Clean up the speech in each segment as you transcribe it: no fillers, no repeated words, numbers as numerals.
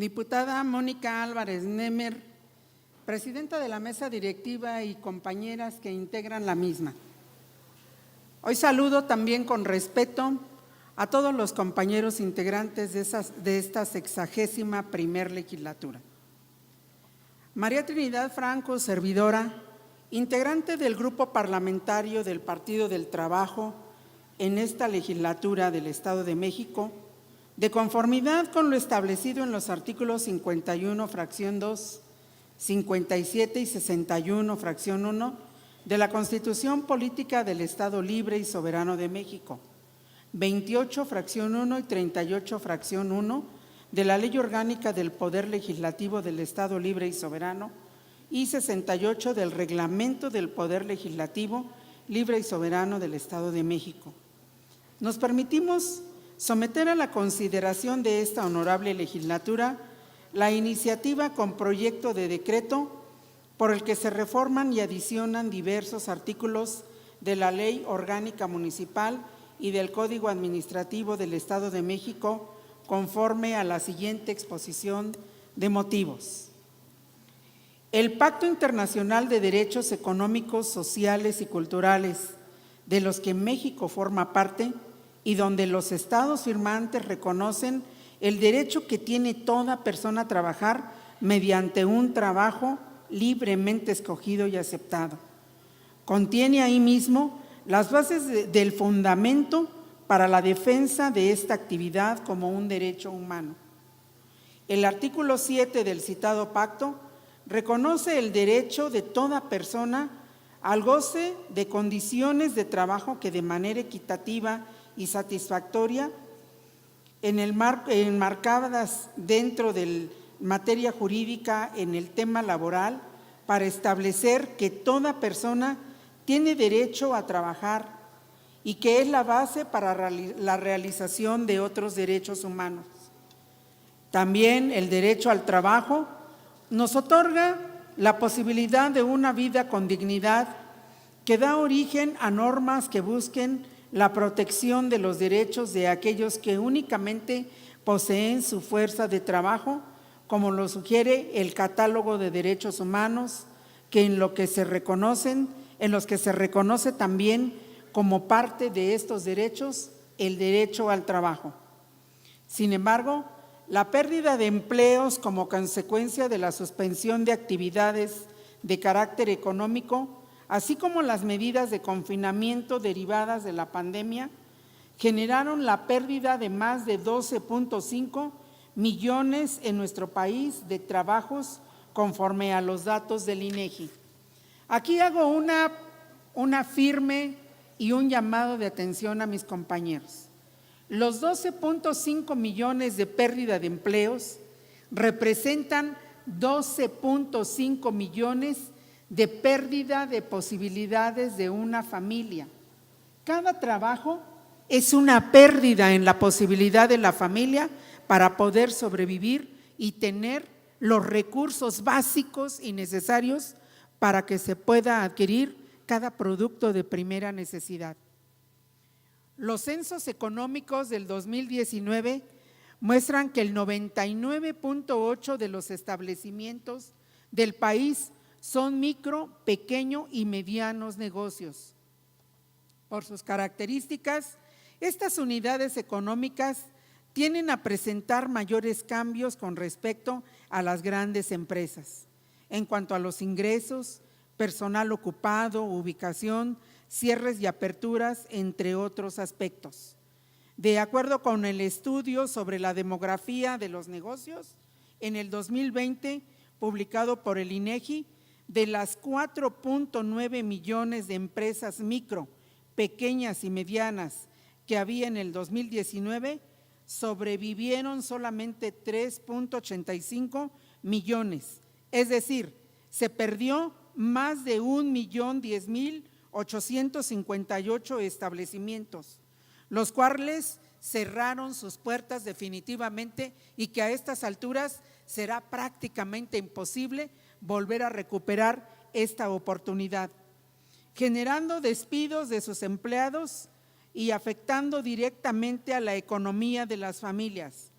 Diputada Mónica Álvarez Nemer, presidenta de la mesa directiva y compañeras que integran la misma. Hoy saludo también con respeto a todos los compañeros integrantes de esta 61ª legislatura. María Trinidad Franco, servidora, integrante del Grupo Parlamentario del Partido del Trabajo en esta legislatura del Estado de México, de conformidad con lo establecido en los artículos 51, fracción 2, 57 y 61, fracción 1, de la Constitución Política del Estado Libre y Soberano de México, 28, fracción 1 y 38, fracción 1, de la Ley Orgánica del Poder Legislativo del Estado Libre y Soberano y 68 del Reglamento del Poder Legislativo Libre y Soberano del Estado de México. Nos permitimos someter a la consideración de esta honorable legislatura la iniciativa con proyecto de decreto por el que se reforman y adicionan diversos artículos de la Ley Orgánica Municipal y del Código Administrativo del Estado de México conforme a la siguiente exposición de motivos. El Pacto Internacional de Derechos Económicos, Sociales y Culturales, de los que México forma parte y donde los estados firmantes reconocen el derecho que tiene toda persona a trabajar mediante un trabajo libremente escogido y aceptado. Contiene ahí mismo las bases del fundamento para la defensa de esta actividad como un derecho humano. El artículo 7 del citado pacto reconoce el derecho de toda persona al goce de condiciones de trabajo que de manera equitativa y satisfactoria, enmarcadas dentro de materia jurídica en el tema laboral, para establecer que toda persona tiene derecho a trabajar y que es la base para la realización de otros derechos humanos. También el derecho al trabajo nos otorga la posibilidad de una vida con dignidad que da origen a normas que busquen la protección de los derechos de aquellos que únicamente poseen su fuerza de trabajo, como lo sugiere el catálogo de derechos humanos, en los que se reconoce también como parte de estos derechos el derecho al trabajo. Sin embargo, la pérdida de empleos como consecuencia de la suspensión de actividades de carácter económico, así como las medidas de confinamiento derivadas de la pandemia, generaron la pérdida de más de 12.5 millones en nuestro país de trabajos conforme a los datos del INEGI. Aquí hago una firme y un llamado de atención a mis compañeros. Los 12.5 millones de pérdida de empleos representan 12.5 millones de pérdida de posibilidades de una familia. Cada trabajo es una pérdida en la posibilidad de la familia para poder sobrevivir y tener los recursos básicos y necesarios para que se pueda adquirir cada producto de primera necesidad. Los censos económicos del 2019 muestran que el 99.8% de los establecimientos del país son micro, pequeño y medianos negocios. Por sus características, estas unidades económicas tienden a presentar mayores cambios con respecto a las grandes empresas, en cuanto a los ingresos, personal ocupado, ubicación, cierres y aperturas, entre otros aspectos. De acuerdo con el estudio sobre la demografía de los negocios, en el 2020, publicado por el INEGI, de las 4.9 millones de empresas micro, pequeñas y medianas que había en el 2019, sobrevivieron solamente 3.85 millones, es decir, se perdió más de 1.010.858 establecimientos, los cuales cerraron sus puertas definitivamente y que a estas alturas será prácticamente imposible volver a recuperar esta oportunidad, generando despidos de sus empleados y afectando directamente a la economía de las familias,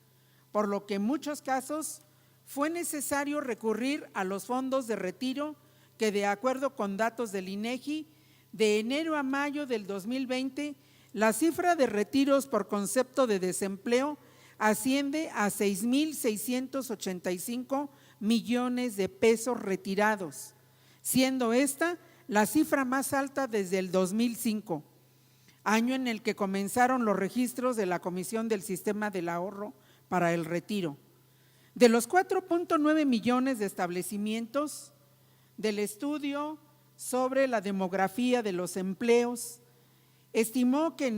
por lo que en muchos casos fue necesario recurrir a los fondos de retiro que, de acuerdo con datos del INEGI, de enero a mayo del 2020, la cifra de retiros por concepto de desempleo asciende a 6,685 millones de pesos retirados, siendo esta la cifra más alta desde el 2005, año en el que comenzaron los registros de la Comisión del Sistema del Ahorro para el Retiro. De los 4.9 millones de establecimientos del estudio sobre la demografía de los empleos, estimó que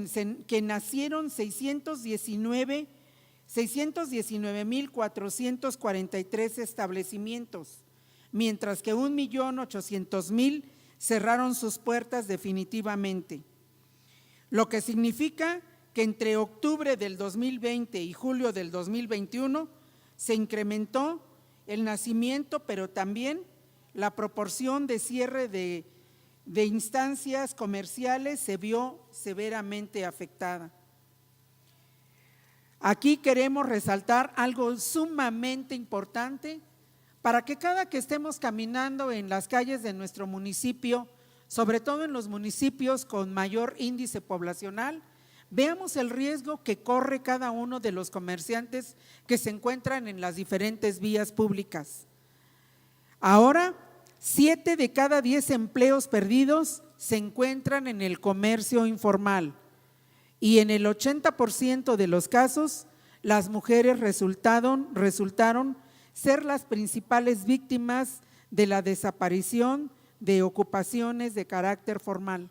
nacieron 619,443 establecimientos, mientras que 1,800,000 cerraron sus puertas definitivamente, lo que significa que entre octubre del 2020 y julio del 2021 se incrementó el nacimiento, pero también la proporción de cierre de instancias comerciales se vio severamente afectada. Aquí queremos resaltar algo sumamente importante para que cada que estemos caminando en las calles de nuestro municipio, sobre todo en los municipios con mayor índice poblacional, veamos el riesgo que corre cada uno de los comerciantes que se encuentran en las diferentes vías públicas. Ahora, 7 de cada 10 empleos perdidos se encuentran en el comercio informal y en el 80% de los casos las mujeres resultaron ser las principales víctimas de la desaparición de ocupaciones de carácter formal.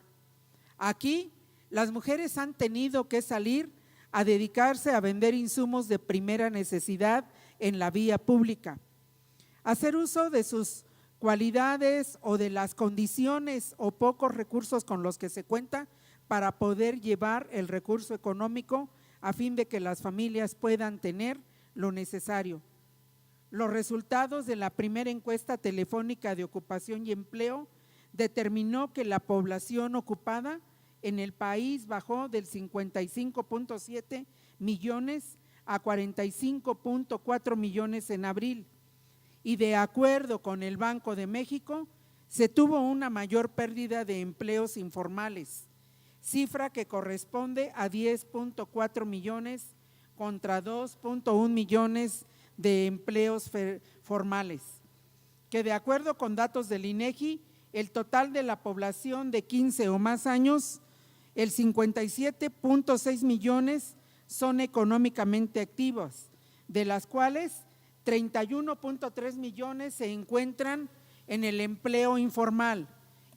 Aquí las mujeres han tenido que salir a dedicarse a vender insumos de primera necesidad en la vía pública, hacer uso de sus cualidades o de las condiciones o pocos recursos con los que se cuenta para poder llevar el recurso económico a fin de que las familias puedan tener lo necesario. Los resultados de la primera encuesta telefónica de ocupación y empleo determinó que la población ocupada en el país bajó del 55.7 millones a 45.4 millones en abril, y de acuerdo con el Banco de México, se tuvo una mayor pérdida de empleos informales, cifra que corresponde a 10.4 millones contra 2.1 millones de empleos formales, que de acuerdo con datos del INEGI, el total de la población de 15 o más años, el 57.6 millones son económicamente activos, de las cuales 31.3 millones se encuentran en el empleo informal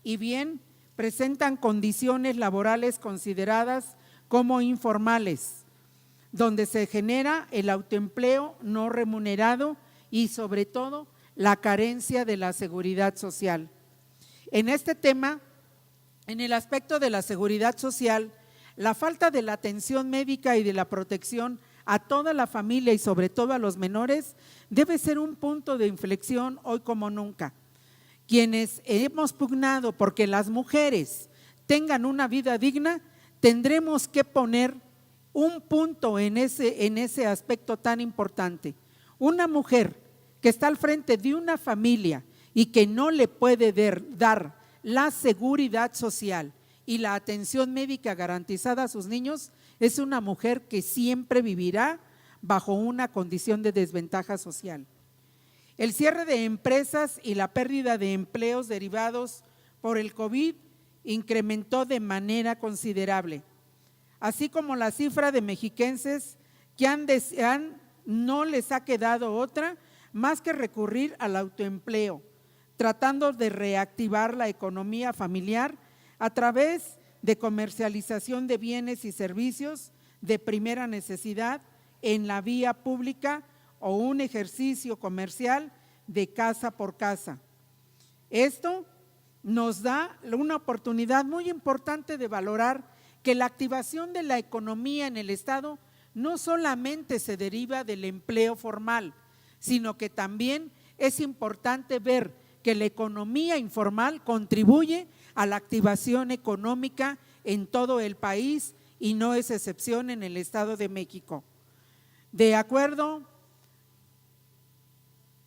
y bien presentan condiciones laborales consideradas como informales, donde se genera el autoempleo no remunerado y sobre todo la carencia de la seguridad social. En este tema, en el aspecto de la seguridad social, la falta de la atención médica y de la protección a toda la familia y sobre todo a los menores debe ser un punto de inflexión hoy como nunca. Quienes hemos pugnado porque las mujeres tengan una vida digna, tendremos que poner un punto en ese aspecto tan importante. Una mujer que está al frente de una familia y que no le puede dar la seguridad social y la atención médica garantizada a sus niños, es una mujer que siempre vivirá bajo una condición de desventaja social. El cierre de empresas y la pérdida de empleos derivados por el COVID incrementó de manera considerable, así como la cifra de mexiquenses que no les ha quedado otra más que recurrir al autoempleo, tratando de reactivar la economía familiar a través de comercialización de bienes y servicios de primera necesidad en la vía pública o un ejercicio comercial de casa por casa. Esto nos da una oportunidad muy importante de valorar que la activación de la economía en el Estado no solamente se deriva del empleo formal, sino que también es importante ver que la economía informal contribuye a la activación económica en todo el país y no es excepción en el Estado de México. De acuerdo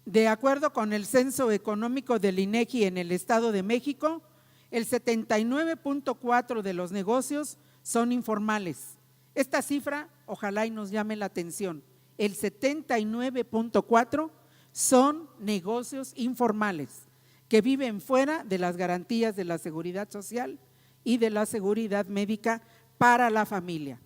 De acuerdo con el Censo Económico del INEGI en el Estado de México, el 79.4% de los negocios son informales. Esta cifra ojalá y nos llame la atención. El 79.4% son negocios informales que viven fuera de las garantías de la seguridad social y de la seguridad médica para la familia.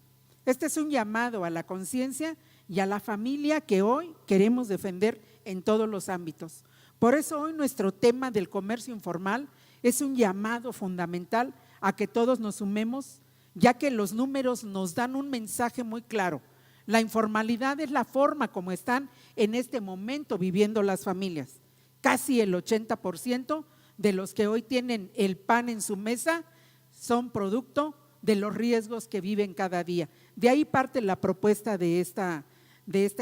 Este es un llamado a la conciencia y a la familia que hoy queremos defender en todos los ámbitos. Por eso hoy nuestro tema del comercio informal es un llamado fundamental a que todos nos sumemos, ya que los números nos dan un mensaje muy claro. La informalidad es la forma como están en este momento viviendo las familias. Casi el 80% de los que hoy tienen el pan en su mesa son producto de los riesgos que viven cada día. De ahí parte la propuesta de esta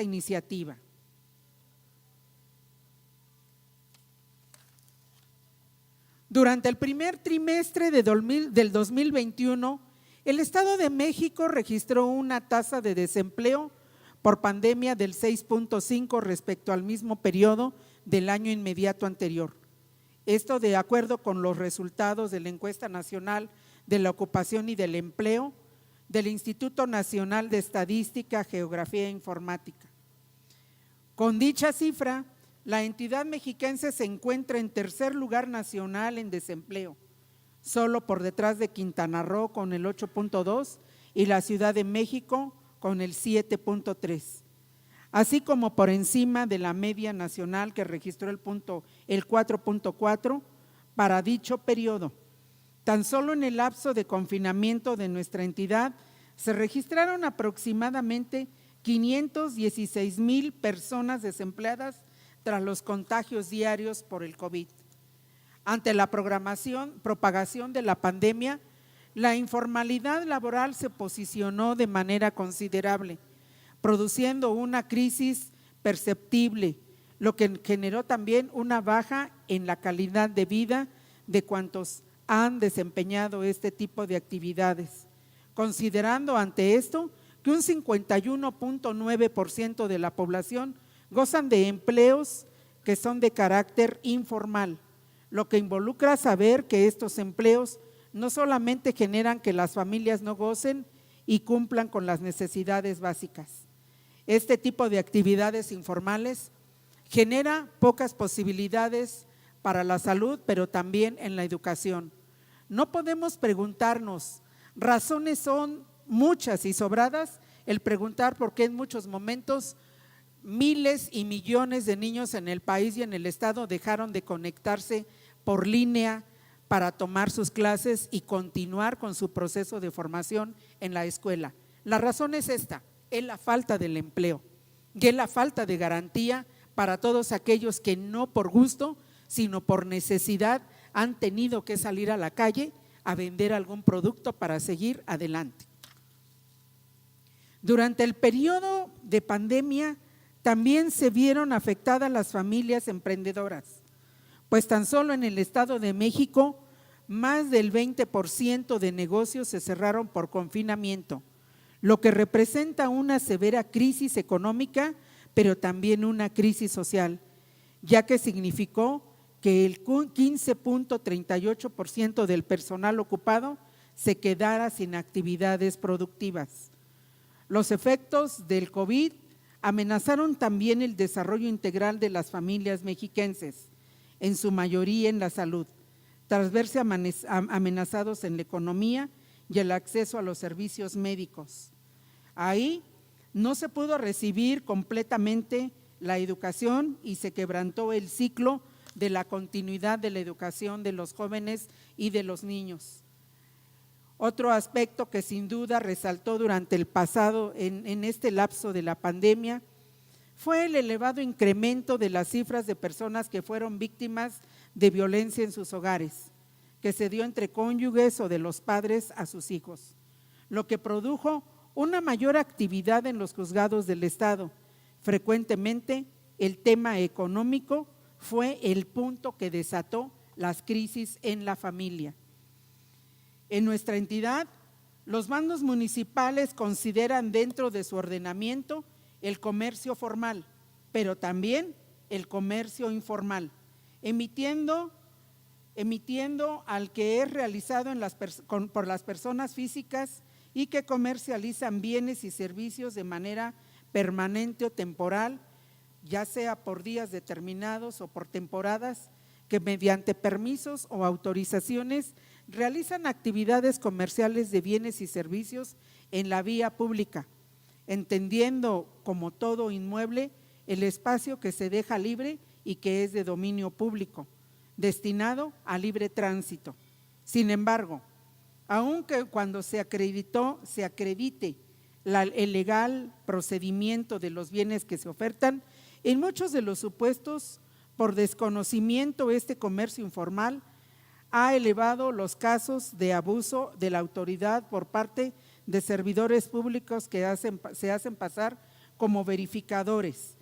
iniciativa. Durante el primer trimestre del 2021, el Estado de México registró una tasa de desempleo por pandemia del 6.5% respecto al mismo periodo del año inmediato anterior. Esto de acuerdo con los resultados de la Encuesta Nacional de la Ocupación y del Empleo del Instituto Nacional de Estadística, Geografía e Informática. Con dicha cifra, la entidad mexiquense se encuentra en tercer lugar nacional en desempleo, solo por detrás de Quintana Roo con el 8.2% y la Ciudad de México con el 7.3%, así como por encima de la media nacional que registró el 4.4% para dicho periodo. Tan solo en el lapso de confinamiento de nuestra entidad se registraron aproximadamente 516,000 personas desempleadas tras los contagios diarios por el COVID. Ante la propagación de la pandemia, la informalidad laboral se posicionó de manera considerable, produciendo una crisis perceptible, lo que generó también una baja en la calidad de vida de cuantos han desempeñado este tipo de actividades, considerando ante esto que un 51.9% de la población gozan de empleos que son de carácter informal, lo que involucra saber que estos empleos no solamente generan que las familias no gocen y cumplan con las necesidades básicas. Este tipo de actividades informales genera pocas posibilidades para la salud, pero también en la educación. No podemos preguntarnos, razones son muchas y sobradas, el preguntar por qué en muchos momentos miles y millones de niños en el país y en el estado dejaron de conectarse por línea para tomar sus clases y continuar con su proceso de formación en la escuela. La razón es esta, es la falta del empleo y es la falta de garantía para todos aquellos que no por gusto, sino por necesidad han tenido que salir a la calle a vender algún producto para seguir adelante. Durante el periodo de pandemia también se vieron afectadas las familias emprendedoras, pues tan solo en el Estado de México más del 20% de negocios se cerraron por confinamiento, lo que representa una severa crisis económica, pero también una crisis social, ya que significó que el 15.38% del personal ocupado se quedara sin actividades productivas. Los efectos del COVID amenazaron también el desarrollo integral de las familias mexiquenses, en su mayoría en la salud, tras verse amenazados en la economía y el acceso a los servicios médicos. Ahí no se pudo recibir completamente la educación y se quebrantó el ciclo de la continuidad de la educación de los jóvenes y de los niños. Otro aspecto que sin duda resaltó durante el pasado en este lapso de la pandemia fue el elevado incremento de las cifras de personas que fueron víctimas de violencia en sus hogares, que se dio entre cónyuges o de los padres a sus hijos, lo que produjo una mayor actividad en los juzgados del Estado. Frecuentemente el tema económico fue el punto que desató las crisis en la familia. En nuestra entidad, los mandos municipales consideran dentro de su ordenamiento el comercio formal, pero también el comercio informal, emitiendo al que es realizado por las personas físicas y que comercializan bienes y servicios de manera permanente o temporal, ya sea por días determinados o por temporadas, que mediante permisos o autorizaciones realizan actividades comerciales de bienes y servicios en la vía pública, entendiendo como todo inmueble el espacio que se deja libre y que es de dominio público, destinado a libre tránsito. Sin embargo, aunque cuando se acredite el legal procedimiento de los bienes que se ofertan, en muchos de los supuestos, por desconocimiento, este comercio informal ha elevado los casos de abuso de la autoridad por parte de servidores públicos que se hacen pasar como verificadores,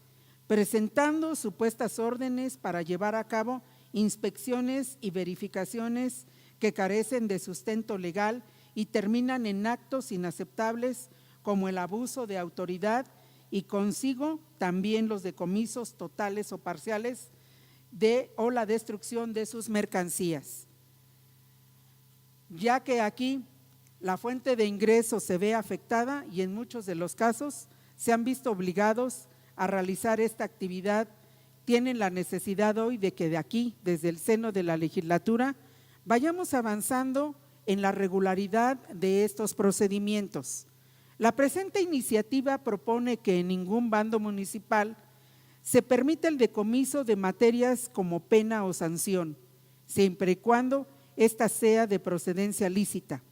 presentando supuestas órdenes para llevar a cabo inspecciones y verificaciones que carecen de sustento legal y terminan en actos inaceptables como el abuso de autoridad y consigo también los decomisos totales o parciales o la destrucción de sus mercancías. Ya que aquí la fuente de ingresos se ve afectada y en muchos de los casos se han visto obligados a realizar esta actividad, tienen la necesidad hoy de que de aquí, desde el seno de la legislatura, vayamos avanzando en la regularidad de estos procedimientos. La presente iniciativa propone que en ningún bando municipal se permita el decomiso de materias como pena o sanción, siempre y cuando ésta sea de procedencia lícita.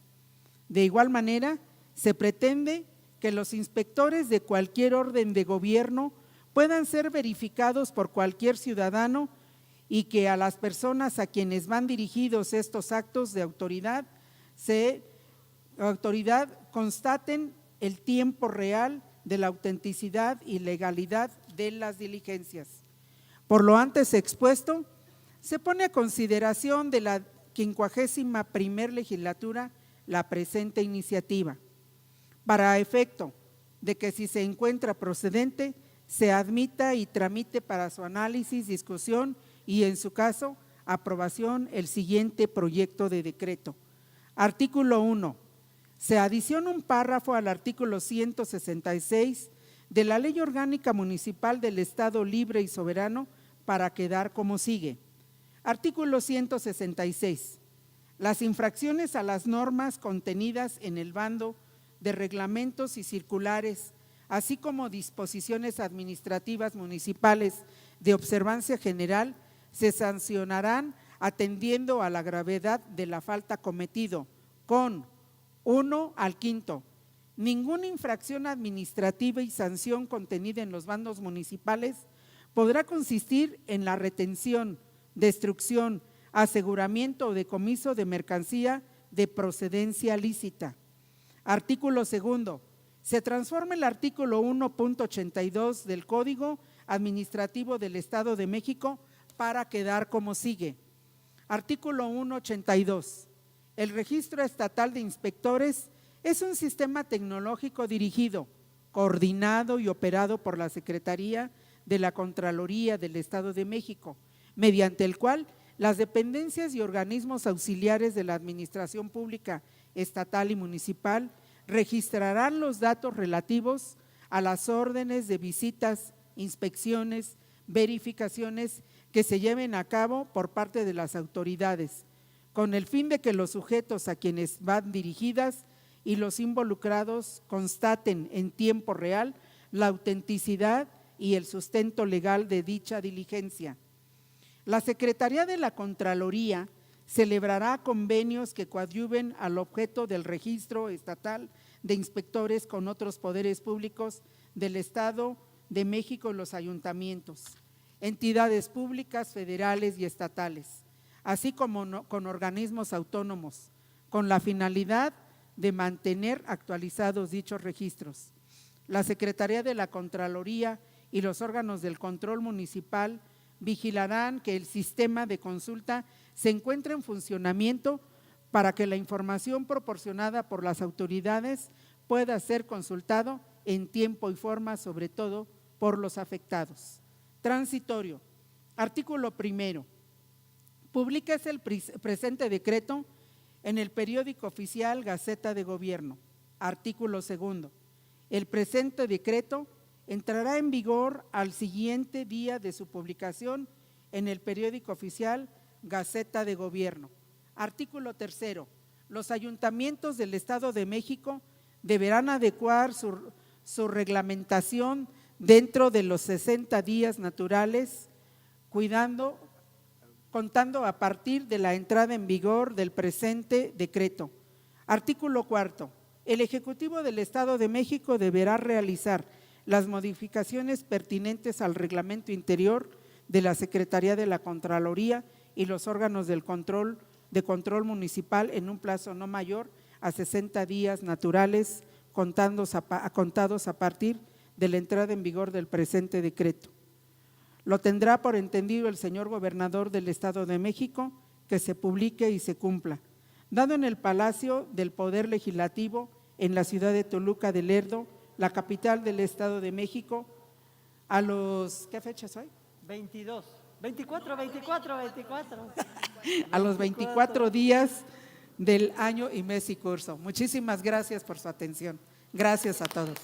De igual manera, se pretende que los inspectores de cualquier orden de gobierno puedan ser verificados por cualquier ciudadano y que a las personas a quienes van dirigidos estos actos de autoridad constaten el tiempo real de la autenticidad y legalidad de las diligencias. Por lo antes expuesto, se pone a consideración de la 51ª legislatura la presente iniciativa, para efecto de que si se encuentra procedente, se admita y tramite para su análisis, discusión y en su caso, aprobación el siguiente proyecto de decreto. Artículo 1. Se adiciona un párrafo al artículo 166 de la Ley Orgánica Municipal del Estado Libre y Soberano para quedar como sigue. Artículo 166. Las infracciones a las normas contenidas en el bando de reglamentos y circulares, así como disposiciones administrativas municipales de observancia general, se sancionarán atendiendo a la gravedad de la falta cometido con 1 al 5. Ninguna infracción administrativa y sanción contenida en los bandos municipales podrá consistir en la retención, destrucción, aseguramiento o decomiso de mercancía de procedencia lícita. Artículo 2. Se transforma el artículo 1.82 del Código Administrativo del Estado de México para quedar como sigue. Artículo 1.82. El Registro Estatal de Inspectores es un sistema tecnológico dirigido, coordinado y operado por la Secretaría de la Contraloría del Estado de México, mediante el cual las dependencias y organismos auxiliares de la Administración Pública Estatal y Municipal registrarán los datos relativos a las órdenes de visitas, inspecciones, verificaciones que se lleven a cabo por parte de las autoridades, con el fin de que los sujetos a quienes van dirigidas y los involucrados constaten en tiempo real la autenticidad y el sustento legal de dicha diligencia. La Secretaría de la Contraloría celebrará convenios que coadyuven al objeto del registro estatal de inspectores con otros poderes públicos del Estado de México y los ayuntamientos, entidades públicas, federales y estatales, así como con organismos autónomos, con la finalidad de mantener actualizados dichos registros. La Secretaría de la Contraloría y los órganos del control municipal vigilarán que el sistema de consulta se encuentre en funcionamiento para que la información proporcionada por las autoridades pueda ser consultado en tiempo y forma, sobre todo por los afectados. Transitorio. Artículo primero. Publíquese el presente decreto en el periódico oficial Gaceta de Gobierno. Artículo segundo. El presente decreto entrará en vigor al siguiente día de su publicación en el periódico oficial Gaceta de Gobierno. Artículo tercero. Los ayuntamientos del Estado de México deberán adecuar su reglamentación dentro de los 60 días naturales, contando a partir de la entrada en vigor del presente decreto. Artículo cuarto. El Ejecutivo del Estado de México deberá realizar las modificaciones pertinentes al reglamento interior de la Secretaría de la Contraloría y los órganos de control municipal en un plazo no mayor a 60 días naturales, contados a partir de la entrada en vigor del presente decreto. Lo tendrá por entendido el señor gobernador del Estado de México que se publique y se cumpla, dado en el Palacio del Poder Legislativo en la ciudad de Toluca de Lerdo, la capital del Estado de México, a los… ¿Qué fecha es hoy? 24. A los 24 días del año y mes y curso. Muchísimas gracias por su atención. Gracias a todos.